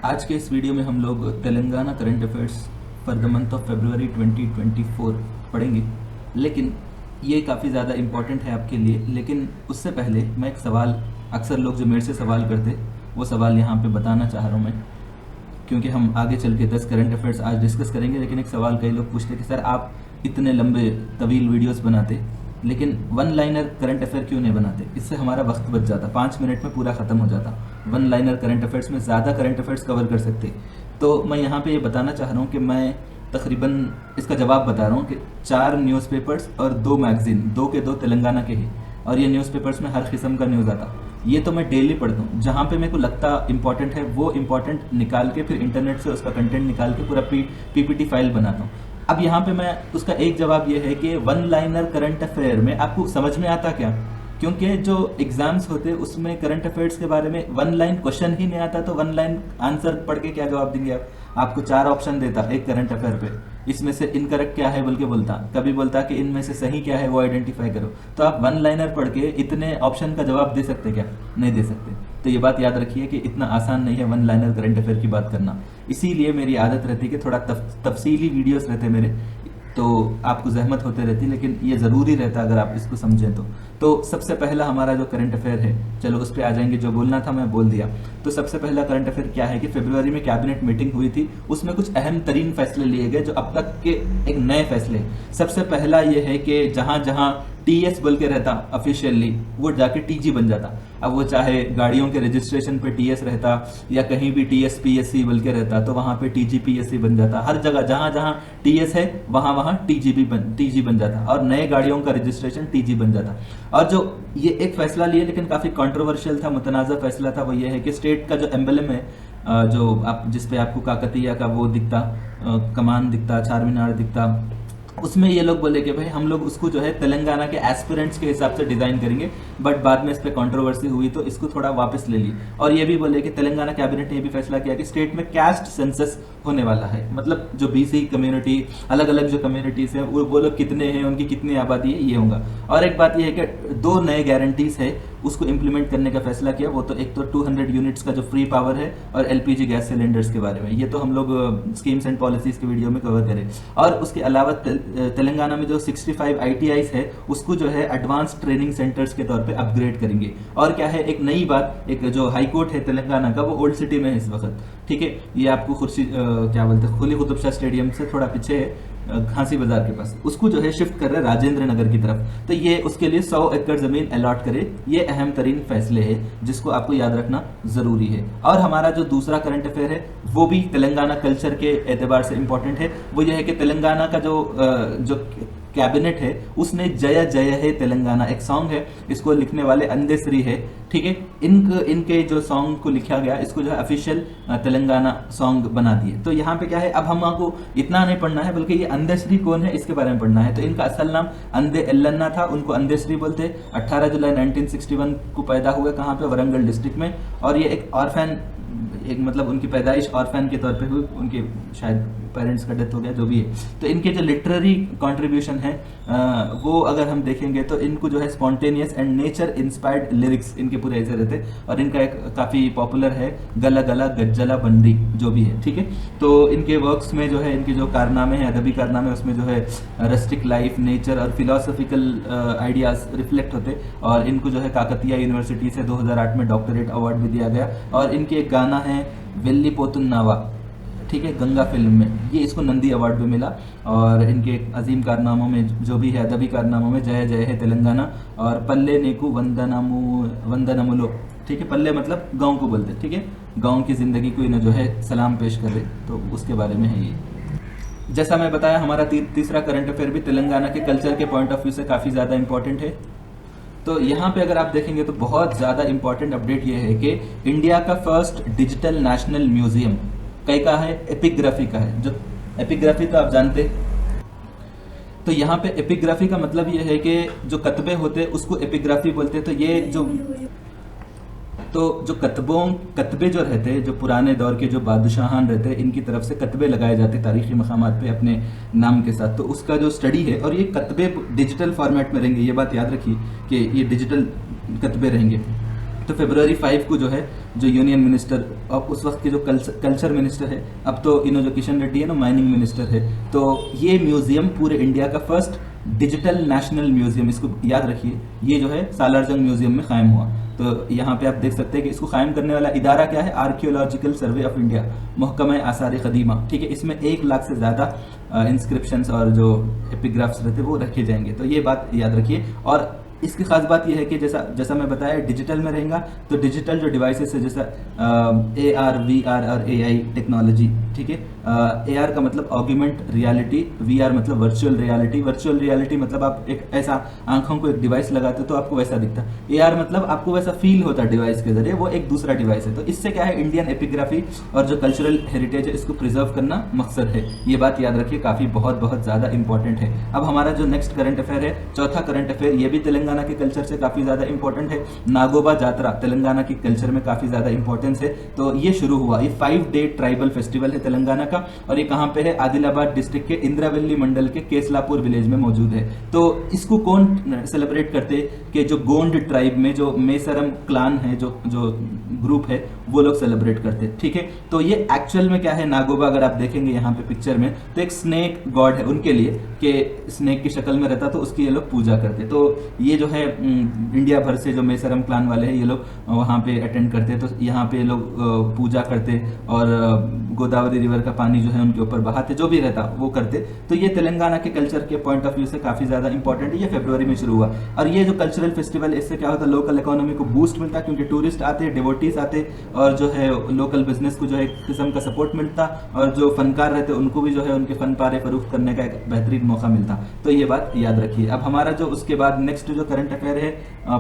आज के इस वीडियो में हम लोग Telangana current affairs for the month of February 2024 पढ़ेंगे। लेकिन ये काफ़ी ज़्यादा इम्पॉर्टेंट है आपके लिए। लेकिन उससे पहले मैं एक सवाल, अक्सर लोग जो मेरे से सवाल करते वो सवाल यहाँ पे बताना चाह रहा हूँ मैं, क्योंकि हम आगे चल के 10 करंट अफेयर्स आज डिस्कस करेंगे। लेकिन एक सवाल कई लोग पूछते कि सर आप इतने लंबे तवील वीडियोस बनाते लेकिन वन लाइनर करंट अफेयर क्यों नहीं बनाते? इससे हमारा वक्त बच जाता, 5 मिनट में पूरा ख़त्म हो जाता। वन लाइनर करंट अफेयर्स में ज़्यादा करंट अफेयर्स कवर कर सकते। तो मैं यहाँ पे ये बताना चाह रहा हूँ कि मैं तकरीबन इसका जवाब बता रहा हूँ कि 4 न्यूज़पेपर्स और 2 मैगज़ीन, 2 के 2 तेलंगाना के ही, और ये न्यूज़पेपर्स में हर किस्म का न्यूज़ आता। ये तो मैं डेली पढ़ता हूँ। जहाँ पे मेरे को लगता इंपॉर्टेंट है वो इंपॉर्टेंट निकाल के फिर इंटरनेट से उसका कंटेंट निकाल के पूरा पीपीटी फाइल बनाता हूँ। अब यहाँ पे मैं उसका एक जवाब ये है कि वन लाइनर करंट अफेयर में आपको समझ में आता क्या? क्योंकि जो एग्जाम्स होते हैं उसमें करंट अफेयर्स के बारे में वन लाइन क्वेश्चन ही नहीं आता, तो वन लाइन आंसर पढ़ के क्या जवाब देंगे आप? आपको 4 ऑप्शन देता एक करंट अफेयर पे, इसमें से इनकरेक्ट क्या है बोल के बोलता, कभी बोलता कि इनमें से सही क्या है वो आइडेंटिफाई करो। तो आप वन लाइनर पढ़ के इतने ऑप्शन का जवाब दे सकते क्या? नहीं दे सकते। तो ये बात याद रखिए कि इतना आसान नहीं है वन लाइनर करंट अफेयर की बात करना। इसीलिए मेरी आदत रहती है कि थोड़ा तफसीली वीडियोस रहते मेरे, तो आपको जहमत होते रहती, लेकिन ये ज़रूरी रहता अगर आप इसको समझें तो सबसे पहला हमारा जो करंट अफेयर है, चलो उस पर आ जाएंगे। जो बोलना था मैं बोल दिया। तो सबसे पहला करंट अफेयर क्या है कि फरवरी में कैबिनेट मीटिंग हुई थी, उसमें कुछ अहम तरीन फैसले लिए गए जो अब तक के एक नए फैसले। सबसे पहला ये है कि जहाँ जहाँ टीएस बोल के रहता ऑफिशियली, वो जाके टीजी बन जाता। अब वो चाहे गाड़ियों के रजिस्ट्रेशन पे टीएस रहता या कहीं भी टीएस पीएससी बोल के रहता, तो वहाँ पे टीजी पीएससी बन जाता। हर जगह जहाँ जहाँ टीएस है वहाँ वहाँ टीजी बन जाता, और नए गाड़ियों का रजिस्ट्रेशन टीजी बन जाता। और जो ये एक फैसला लिया लेकिन काफ़ी कंट्रोवर्शियल था, मुतनाज़ा फैसला था, वो ये है कि स्टेट का जो एम्बलम है, जो आप जिसपे आपको काकतिया का वो दिखता, कमान दिखता, चार मीनार दिखता, उसमें ये लोग बोले कि भाई हम लोग उसको जो है तेलंगाना के एस्पिरेंट्स के हिसाब से डिज़ाइन करेंगे। बट बाद में इस पर कंट्रोवर्सी हुई तो इसको थोड़ा वापस ले ली। और ये भी बोले कि तेलंगाना कैबिनेट ने ये भी फैसला किया कि स्टेट में कास्ट सेंसस होने वाला है। मतलब जो बीसी कम्युनिटी, अलग अलग जो कम्युनिटीज़ हैं वो लोग कितने हैं, उनकी कितनी आबादी है, ये होगा। और एक बात ये है कि 2 नए गारंटीज़ है उसको इंप्लीमेंट करने का फैसला किया। वो तो एक तो 200 यूनिट्स का जो फ्री पावर है, और एलपीजी गैस सिलेंडर्स के बारे में। ये तो हम लोग स्कीम्स एंड पॉलिसीज़ के वीडियो में कवर करें। और उसके अलावा तेलंगाना में जो 65 आईटीआईज है उसको जो है एडवांस ट्रेनिंग सेंटर्स के तौर पे अपग्रेड करेंगे। और क्या है, एक नई बात, एक जो हाई कोर्ट है तेलंगाना का वो ओल्ड सिटी में है इस वक्त, ठीक है। ये आपको क्या बोलते हैं, खुली कुतुब शाह स्टेडियम से थोड़ा पीछे है, घासी बाजार के पास, उसको जो है शिफ्ट कर रहे हैं राजेंद्र नगर की तरफ। तो ये उसके लिए 100 एकड़ जमीन अलॉट करे। ये अहम तरीन फैसले हैं जिसको आपको याद रखना जरूरी है। और हमारा जो दूसरा करंट अफेयर है वो भी तेलंगाना कल्चर के एतबार से इंपॉर्टेंट है। वो ये है कि तेलंगाना का जो कैबिनेट है उसने जय जय है तेलंगाना, एक सॉन्ग है, इसको लिखने वाले अंदेश्री है, ठीक है। इनके जो सॉन्ग को लिखा गया, इसको जो है ऑफिशियल तेलंगाना सॉन्ग बना दिए। तो यहाँ पे क्या है, अब हमको इतना नहीं पढ़ना है बल्कि ये अंदेश्री कौन है इसके बारे में पढ़ना है। तो इनका असल नाम अंदे एल्लन्ना था, उनको अंदेश्री बोलते। 18 जुलाई 1961 को पैदा हुए, कहाँ पे, वरंगल डिस्ट्रिक्ट में। और ये एक ऑर्फैन, एक मतलब उनकी पैदाइश ऑर्फैन के तौर पे हुई, उनके शायद पेरेंट्स का डेथ हो गया, जो भी है। तो इनके जो लिटरेरी कंट्रीब्यूशन है वो अगर हम देखेंगे तो इनको जो है spontaneous and nature inspired lyrics इनके पूरे ऐसे रहते। और इनका एक काफ़ी पॉपुलर है गला गला गज्जला बंदी, जो भी है, ठीक है। तो इनके वर्क्स में जो है इनके जो कारनामे हैं, अदबी कारनामे, उसमें जो है रस्टिक लाइफ, नेचर और फिलोसफिकल आइडियाज रिफ्लेक्ट होते। और इनको जो है काकतिया यूनिवर्सिटी से 2008 में डॉक्टरेट अवार्ड भी दिया गया। और इनके एक गाना है वेल्ली पोतुन्नावा, ठीक है, गंगा फिल्म में, ये इसको नंदी अवार्ड भी मिला। और इनके अजीम कारनामों में जो भी है, अदबी कारनामों में जय जय है तेलंगाना और पल्ले नेकू वंदनमुलो, ठीक है। पल्ले मतलब गांव को बोलते, ठीक है, गांव की ज़िंदगी को इन्हें जो है सलाम पेश कर दे, तो उसके बारे में है ये। जैसा मैं बताया, हमारा तीसरा करंट अफेयर भी तेलंगाना के कल्चर के पॉइंट ऑफ व्यू से काफ़ी ज़्यादा इंपॉर्टेंट है। तो यहाँ पे अगर आप देखेंगे तो बहुत ज़्यादा इंपॉर्टेंट अपडेट ये है कि इंडिया का फर्स्ट डिजिटल नेशनल म्यूजियम कई का है, एपिग्राफी का है। जो एपिग्राफी तो आप जानते, तो यहाँ पे एपिग्राफी का मतलब ये है कि जो कतबे होते हैं उसको एपिग्राफी बोलते हैं। तो ये जो कतबे जो रहते हैं, जो पुराने दौर के जो बादशाहान रहते हैं, इनकी तरफ से कतबे लगाए जाते तारीखी मकामात पे अपने नाम के साथ। तो उसका जो स्टडी है, और ये कतबे डिजिटल फॉर्मेट में रहेंगे, ये बात याद रखिए कि ये डिजिटल कतबे रहेंगे। तो फरवरी 5 को जो है जो यूनियन मिनिस्टर और उस वक्त के जो कल्चर मिनिस्टर है, अब तो इनो जो किशन रेड्डी है ना माइनिंग मिनिस्टर है, तो ये म्यूजियम पूरे इंडिया का फर्स्ट डिजिटल नेशनल म्यूजियम, इसको याद रखिए, ये जो है सालारजंग म्यूजियम में कायम हुआ। तो यहाँ पे आप देख सकते हैं कि इसको कायम करने वाला इदारा क्या है, आर्कियोलॉजिकल सर्वे ऑफ इंडिया, महकमा आसार कदीमा, ठीक है। इसमें 1 लाख से ज़्यादा इंस्क्रिप्शंस और जो एपिग्राफ्स रहते हैं वो रखे जाएंगे, तो ये बात याद रखिए। और इसकी खास बात यह है कि जैसा मैं बताया डिजिटल में रहेगा, तो डिजिटल जो डिवाइसेस है जैसा AR VR और AI टेक्नोलॉजी, ठीक है। AR का मतलब ऑग्यूमेंट रियलिटी, VR मतलब वर्चुअल रियलिटी, वर्चुअल रियलिटी मतलब आप एक ऐसा आंखों को एक डिवाइस लगाते हो तो आपको वैसा दिखता है, AR मतलब आपको वैसा फील होता है डिवाइस के जरिए, वो एक दूसरा डिवाइस है। तो इससे क्या है, इंडियन एपिग्राफी और जो कल्चरल हेरिटेज है इसको प्रिजर्व करना मकसद है, ये बात याद रखिए, काफी बहुत ज़्यादा इंपॉर्टेंट है। अब हमारा जो नेक्स्ट करंट अफेयर है, चौथा करंट अफेयर, ये भी तेलंगाना के कल्चर से काफी ज्यादा इंपॉर्टेंट है। नागोबा जात्रा तेलंगाना की कल्चर में काफी ज्यादा इंपॉर्टेंस है। तो ये शुरू हुआ, ये 5 डे ट्राइबल फेस्टिवल है तेलंगाना का, और ये कहां पे है, आदिलाबाद डिस्ट्रिक्ट के इंद्रावल्ली मंडल के केसलापुर विलेज में मौजूद है। तो इसको कौन सेलिब्रेट करते कि जो गोंड ट्राइब में जो मेसरम क्लान है, जो ग्रुप है, वो लोग सेलिब्रेट करते, ठीक है। तो ये एक्चुअल में क्या है, नागोबा अगर आप देखेंगे यहाँ पे पिक्चर में, तो एक स्नेक गॉड है उनके लिए, कि स्नेक की शक्ल में रहता, तो उसकी ये लोग पूजा करते। तो ये जो है इंडिया भर से जो मेसरम क्लान वाले हैं ये लोग वहाँ पे अटेंड करते, तो यहाँ पे लोग पूजा करते और गोदावरी रिवर का पानी जो है उनके ऊपर बहाते, जो भी रहता वो करते। तो ये तेलंगाना के कल्चर के पॉइंट ऑफ व्यू से काफी ज्यादा इंपॉर्टेंट है। ये फरवरी में शुरू हुआ, और ये जो कल्चरल फेस्टिवल, इससे क्या होता है, लोकल इकोनॉमी को बूस्ट मिलता, क्योंकि टूरिस्ट आते, डिवोटीज आते, और जो है लोकल बिजनेस को जो है एक किस्म का सपोर्ट मिलता, और जो फनकार रहते उनको भी जो है उनके फन पारे फरोख्त करने का एक बेहतरीन मौका मिलता। तो ये बात याद रखिए। अब हमारा जो उसके बाद नेक्स्ट जो करंट अफेयर है,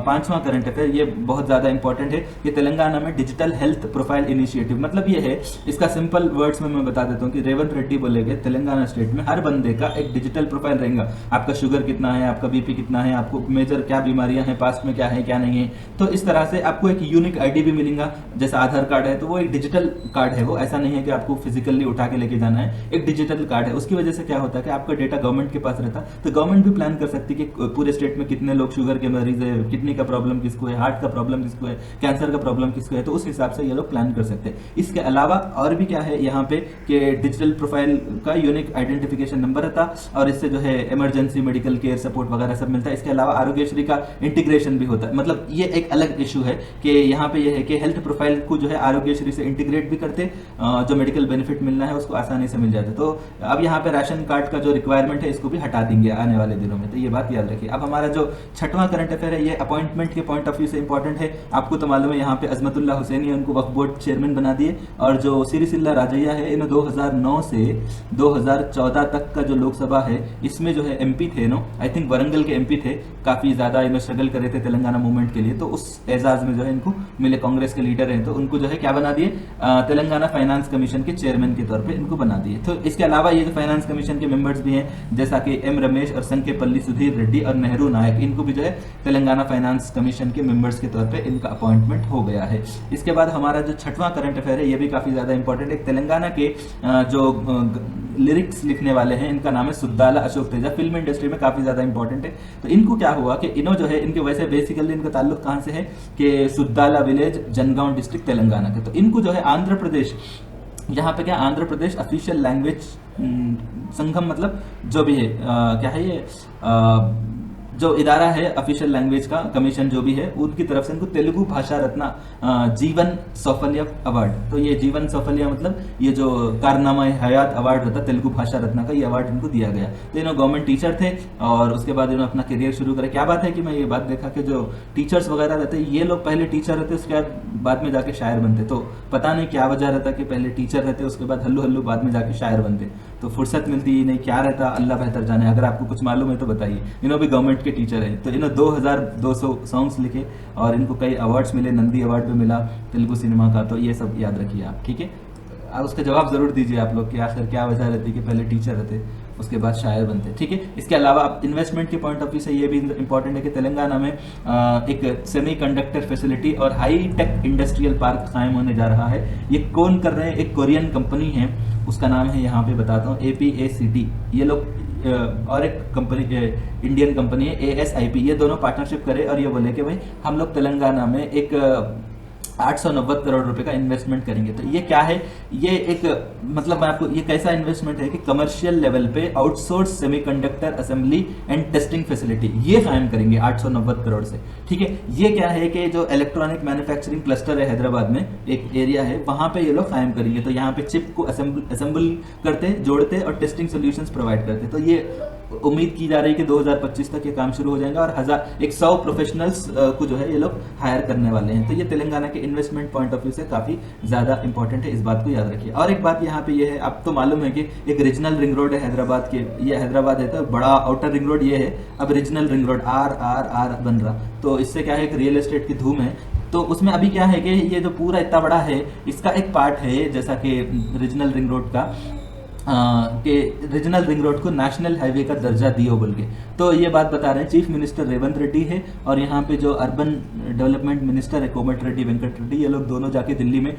5वां करंट अफेयर, ये बहुत ज्यादा इंपॉर्टेंट है कि तेलंगाना में डिजिटल हेल्थ प्रोफाइल इनिशिएटिव, मतलब ये है, इसका सिंपल वर्ड्स में मैं बता देता हूँ कि रेवंत रेड्डी बोलेंगे तेलंगाना स्टेट में हर बंदे का एक डिजिटल प्रोफाइल रहेगा, आपका शुगर कितना है, आपका बीपी कितना है, आपको मेजर क्या बीमारियां हैं, पास्ट में क्या है क्या नहीं है। तो इस तरह से आपको एक यूनिक आईडी भी मिलेगा, जैसा आधार कार्ड है तो वो एक डिजिटल कार्ड है, वो ऐसा नहीं है कि आपको फिजिकली उठा के लेके जाना है, एक डिजिटल कार्ड है। उसकी वजह से क्या होता है कि आपका डेटा गवर्नमेंट के पास रहता, तो गवर्नमेंट भी प्लान कर सकती है कि पूरे स्टेट में कितने लोग शुगर के मरीज है, किडनी का प्रॉब्लम किसको है, हार्ट का प्रॉब्लम किसको है, कैंसर का प्रॉब्लम किसको है, तो उस हिसाब से ये लोग प्लान कर सकते हैं। इसके अलावा और भी क्या है यहाँ पे कि डिजिटल प्रोफाइल का यूनिक आइडेंटिफिकेशन नंबर रहता, और इससे जो है इमरजेंसी मेडिकल केयर सपोर्ट वगैरह सब मिलता है। इसके अलावा आरोग्यश्री का इंटीग्रेशन भी होता है, मतलब ये एक अलग इशू है कि यहाँ पे ये है कि हेल्थ प्रोफाइल को जो है आरोग्यश्री से इंटीग्रेट भी करते, जो मेडिकल बेनिफिट मिलना है उसको आसानी से मिल जाता है। तो अब यहाँ पे राशन कार्ड का जो रिक्वायरमेंट है इसको भी हटा देंगे आने वाले दिनों में, तो ये बात याद रखिए। अब हमारा जो 6वां करंट अफेयर है, ये अपॉइंटमेंट के पॉइंट ऑफ व्यू से इंपॉर्टेंट है। आपको तो मालूम है यहाँ पे अजमतुल्ला हुसैनी उनको वक्फ बोर्ड चेयरमैन बना दिए, और जो सिरिसिल्ला राजैया है इन 2009 से 2014 तक का जो लोकसभा है इसमें जो है MP थे, आई थिंक वरंगल के MP थे, काफी ज्यादा इन्होंने स्ट्रगल करे थे तेलंगाना मूवमेंट के लिए, तो उस एजाज में जो है इनको मिले, कांग्रेस के लीडर हैं तो उनको जो है क्या बना दिए, तेलंगाना फाइनेंस कमीशन के चेयरमैन के तौर पे इनको बना दिए। तो इसके अलावा ये जो फाइनेंस कमीशन के मेंबर्स भी हैं, जैसा कि M रमेश और संकेपल्ली सुधीर रेड्डी और नेहरू नायक, इनको भी जो है तेलंगाना फाइनेंस कमीशन के मेंबर्स के तौर पे इनका अपॉइंटमेंट हो गया है। इसके बाद हमारा जो 6वां करंट अफेयर है, ये भी काफी ज्यादा इंपॉर्टेंट है। तेलंगाना के जो लिरिक्स लिखने वाले हैं, इनका नाम है सुद्दाला अशोक तेजा, फिल्म इंडस्ट्री में काफी ज्यादा इंपॉर्टेंट है। तो इनको क्या हुआ कि इन्हों जो है, इनके वैसे बेसिकली इनका ताल्लुक कहां से है कि सुद्दाला विलेज, जनगांव डिस्ट्रिक्ट तेलंगाना के। तो इनको जो है आंध्र प्रदेश, यहाँ पे क्या आंध्र प्रदेश ऑफिशियल लैंग्वेज संगम, मतलब जो भी है क्या है ये जो इदारा है ऑफिशियल लैंग्वेज का कमीशन जो भी है, उनकी तरफ से इनको तेलुगु भाषा रत्न जीवन सौफल्य अवार्ड, तो ये जीवन सौफल्य मतलब ये जो कारनामा हयात अवार्ड रहता तेलुगु भाषा रत्न का, ये अवार्ड इनको दिया गया। तो इन्होंने गवर्नमेंट टीचर थे और उसके बाद इन्होंने अपना करियर शुरू करा। क्या बात है कि मैं ये बात देखा कि जो टीचर्स वगैरह रहते ये लोग पहले टीचर रहते, उसके बाद में जाके शायर बनते। तो पता नहीं क्या वजह रहता कि पहले टीचर रहते उसके बाद हल्लू हल्लू बाद में जाके शायर बनते, तो फुर्सत मिलती ही नहीं, क्या रहता अल्लाह बेहतर जाने। अगर आपको कुछ मालूम है तो बताइए। इन्होंने भी गवर्नमेंट के टीचर है, तो इन्होंने 2200 सॉन्ग्स लिखे और इनको कई अवार्ड्स मिले, नंदी अवार्ड भी मिला तेलुगु सिनेमा का। तो ये सब याद रखिए आप, ठीक है। उसका जवाब जरूर दीजिए आप लोग कि आखिर क्या वजह रहती कि पहले टीचर रहते उसके बाद शायर बनते, ठीक है। इसके अलावा आप इन्वेस्टमेंट के पॉइंट ऑफ व्यू से ये भी इंपॉर्टेंट है कि तेलंगाना में एक सेमीकंडक्टर फैसिलिटी और हाई टेक इंडस्ट्रियल पार्क कायम होने जा रहा है। ये कौन कर रहे हैं, एक कोरियन कंपनी है, उसका नाम है यहाँ पे बताता हूँ APACT। ये लोग और एक कंपनी इंडियन कंपनी है ASIP, ये दोनों पार्टनरशिप करे और ये बोले कि भाई हम लोग तेलंगाना में एक 890 करोड़ रुपए का इन्वेस्टमेंट करेंगे। तो ये क्या है, ये एक मतलब मैं आपको, ये कैसा इन्वेस्टमेंट है कि कमर्शियल लेवल पे outsource semiconductor assembly and testing facility ये कायम करेंगे 890 करोड़ से। ठीक है, ये क्या है कि जो इलेक्ट्रॉनिक मैन्युफैक्चरिंग क्लस्टर है हैदराबाद में एक एरिया है, वहां पे ये लोग कायम करेंगे। तो यहाँ पे चिप को असेंबल करते, जोड़ते और टेस्टिंग सोल्यूशंस प्रोवाइड करते। तो ये उम्मीद की जा रही है कि 2025 तक ये काम शुरू हो जाएगा और 100 प्रोफेशनल्स को जो है ये लोग हायर करने वाले हैं। तो ये तेलंगाना के इन्वेस्टमेंट पॉइंट ऑफ व्यू से काफी ज्यादा इंपॉर्टेंट है, इस बात को याद रखिए। और एक बात यहाँ पे ये है, आपको मालूम है कि एक रीजनल रिंग रोड है हैदराबाद के, ये हैदराबाद है तो बड़ा आउटर रिंग रोड ये है, अब रीजनल रिंग रोड RRR बन रहा। तो इससे क्या है, एक रियल एस्टेट की धूम है। तो उसमें अभी क्या है कि ये जो पूरा इतना बड़ा है, इसका एक पार्ट है जैसा कि रीजनल रिंग रोड का कि रीजनल रिंग रोड को नेशनल हाईवे का दर्जा दियो बोल के। तो ये बात बता रहे हैं चीफ मिनिस्टर रेवंत रेड्डी है और यहाँ पे जो अर्बन डेवलपमेंट मिनिस्टर है कोमट रेड्डी, वेंकट रेड्डी, ये लोग दोनों जाके दिल्ली में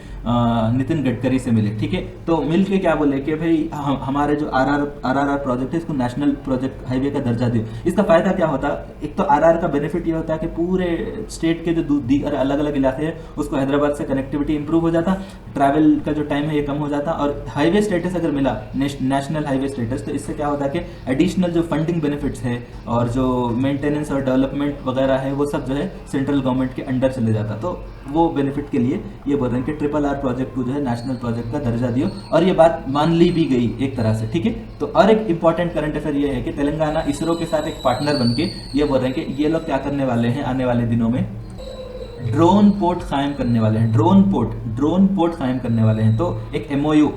नितिन गडकरी से मिले। ठीक है, तो मिल के क्या बोले कि भाई हमारे जो RRR प्रोजेक्ट है इसको नेशनल प्रोजेक्ट हाईवे का दर्जा दियो। इसका फायदा क्या होता, एक तो RR का बेनिफिट ये होता है कि पूरे स्टेट के जो दीगर अलग अलग इलाके हैं उसको हैदराबाद से कनेक्टिविटी इंप्रूव हो जाता, ट्रैवल का जो टाइम है ये कम हो जाता, और हाईवे स्टेटस अगर मिला नेशनल हाईवे स्टेटस, तो इससे क्या होता है कि एडिशनल जो फंडिंग बेनिफिट्स है और जो मेंटेनेंस और डेवलपमेंट वगैरह है वो सब जो है सेंट्रल गवर्नमेंट के अंडर चले जाता। तो वो बेनिफिट के लिए ये बोल रहे हैं कि RRR प्रोजेक्ट को जो है नेशनल प्रोजेक्ट का दर्जा दियो, और ये बात मान ली भी गई एक तरह से। ठीक है, तो और एक इंपॉर्टेंट करंट अफेयर ये है कि तेलंगाना इसरो के साथ एक पार्टनर बनके ये बोल रहे हैं कि ये लोग क्या करने वाले हैं, आने वाले दिनों में ड्रोन पोर्ट कायम करने वाले हैं। ड्रोन पोर्ट कायम करने वाले हैं। तो एक MOU,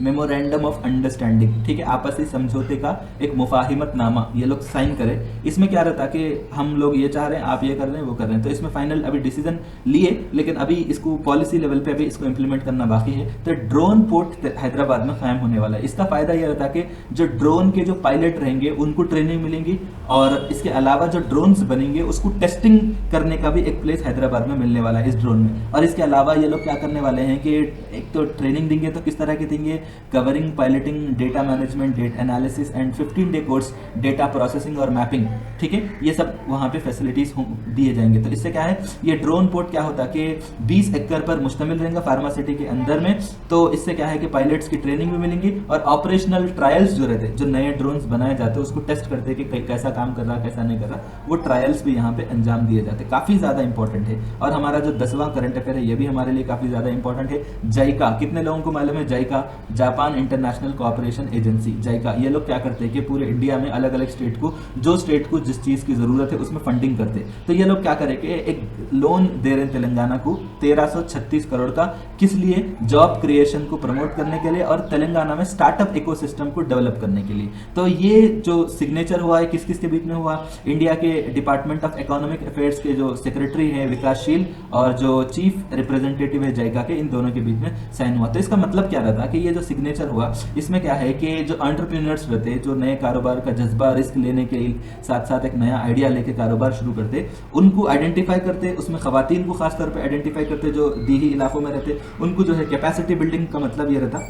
मेमोरेंडम ऑफ अंडरस्टैंडिंग, ठीक है, आपसी समझौते का एक मुफाहिमत नामा ये लोग साइन करें। इसमें क्या रहता कि हम लोग ये चाह रहे हैं, आप ये कर रहे हैं, वो कर रहे हैं। तो इसमें फाइनल अभी डिसीजन लिए, लेकिन अभी इसको पॉलिसी लेवल पे अभी इसको इंप्लीमेंट करना बाकी है। तो ड्रोन पोर्ट हैदराबाद में कायम होने वाला है। इसका फायदा ये रहता कि जो ड्रोन के जो पायलट रहेंगे उनको ट्रेनिंग मिलेंगी, और इसके अलावा जो ड्रोन्स बनेंगे उसको टेस्टिंग करने का भी एक प्लेस हैदराबाद में मिलने वाला है इस ड्रोन में। और इसके अलावा ये लोग क्या करने वाले हैं कि एक तो ट्रेनिंग देंगे, तो किस तरह की देंगे, covering piloting, data management, data analysis and 15-day course data processing और मैपिंग। ठीक है, ये सब वहां पे फैसिलिटीज दिए जाएंगे। तो इससे क्या है, ये ड्रोन पोर्ट क्या होता है कि 20 एकड़ पर मुश्तमिल रहेगा फार्मा सिटी के अंदर में। तो इससे क्या है कि पायलट्स की ट्रेनिंग भी मिलेंगी और ऑपरेशनल ट्रायल्स जो रहते हैं, जो नए ड्रोन्स बनाए जाते हैं उसको टेस्ट करते हैं कि कैसा काम कर रहा, कैसा नहीं कर रहा, वो ट्रायल्स भी यहाँ पे अंजाम दिए जाते हैं। काफी ज्यादा इंपॉर्टेंट है। और हमारा जो 10वां करंट अफेयर है ये भी हमारे लिए काफी ज्यादा इंपॉर्टेंट है। जाइका, कितने लोगों को मालूम है JICA, Japan International cooperation agency, JICA, ये लोग क्या करते हैं कि पूरे इंडिया में अलग अलग स्टेट को, जो स्टेट को जिस चीज की जरूरत है उसमें फंडिंग करते हैं। तो ये लोग क्या करेंगे, एक लोन दे रहे हैं तेलंगाना को 1336 करोड़ का, किस लिए, जॉब क्रिएशन को प्रमोट करने के लिए और तेलंगाना में स्टार्टअप इकोसिस्टम को डेवलप करने के लिए। तो ये जो सिग्नेचर हुआ है किस किस के बीच में हुआ, इंडिया के डिपार्टमेंट ऑफ इकोनॉमिक अफेयर्स के जो सेक्रेटरी है विकासशील और जो चीफ रिप्रेजेंटेटिव है जाइका के, इन दोनों के बीच में साइन हुआ। तो इसका मतलब क्या रहता है कि ये जो सिग्नेचर हुआ इसमें क्या है कि जो एंटरप्रेन्योर्स रहते हैं, जो नए कारोबार का जज्बा, रिस्क लेने के साथ साथ एक नया आइडिया लेके कारोबार शुरू करते, उनको आइडेंटिफाई करते, उसमें खवातीन को खास तौर पे आइडेंटिफाई करते जो दीही इलाकों में रहते, उनको जो है कैपेसिटी बिल्डिंग का मतलब ये रहता,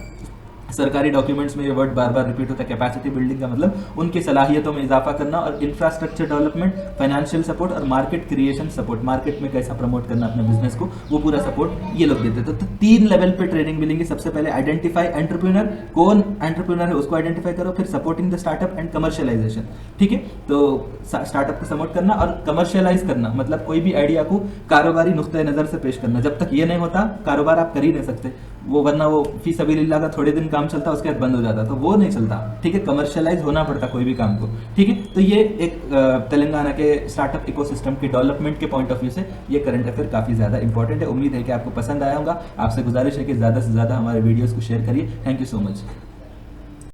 सरकारी डॉक्यूमेंट्स में ये वर्ड बार बार रिपीट होता है, कैपेसिटी बिल्डिंग का मतलब उनकी सलाहियतों में इजाफा करना, और इंफ्रास्ट्रक्चर डेवलपमेंट, फाइनेंशियल सपोर्ट और मार्केट क्रिएशन सपोर्ट, मार्केट में कैसा प्रमोट करना अपने बिजनेस को, वो पूरा सपोर्ट ये लोग देते। तो 3 लेवल पे ट्रेनिंग मिलेंगी। सबसे पहले आइडेंटिफाई एंटरप्रेन्योर, कौन एंटरप्रेन्योर है उसको आइडेंटिफाई करो, फिर supporting the startup and commercialisation. ठीक है, तो स्टार्टअप को सपोर्ट करना और कमर्शियलाइज करना, मतलब कोई भी आइडिया को कारोबारी नुक्ते नजर से पेश करना। जब तक ये नहीं होता कारोबार आप कर ही नहीं सकते, वो वरना वो फी सबीलिल्लाह का थोड़े दिन काम चलता उसके बाद बंद हो जाता, तो वो नहीं चलता। ठीक है, कमर्शियलाइज होना पड़ता कोई भी काम को। ठीक है, तो ये एक तेलंगाना के स्टार्टअप इकोसिस्टम के डेवलपमेंट के पॉइंट ऑफ व्यू से ये करंट अफेयर काफी ज्यादा इंपॉर्टेंट है। उम्मीद है कि आपको पसंद आया होगा। आपसे गुजारिश है कि ज्यादा से ज्यादा हमारे वीडियोस को शेयर करिए। Thank you so much.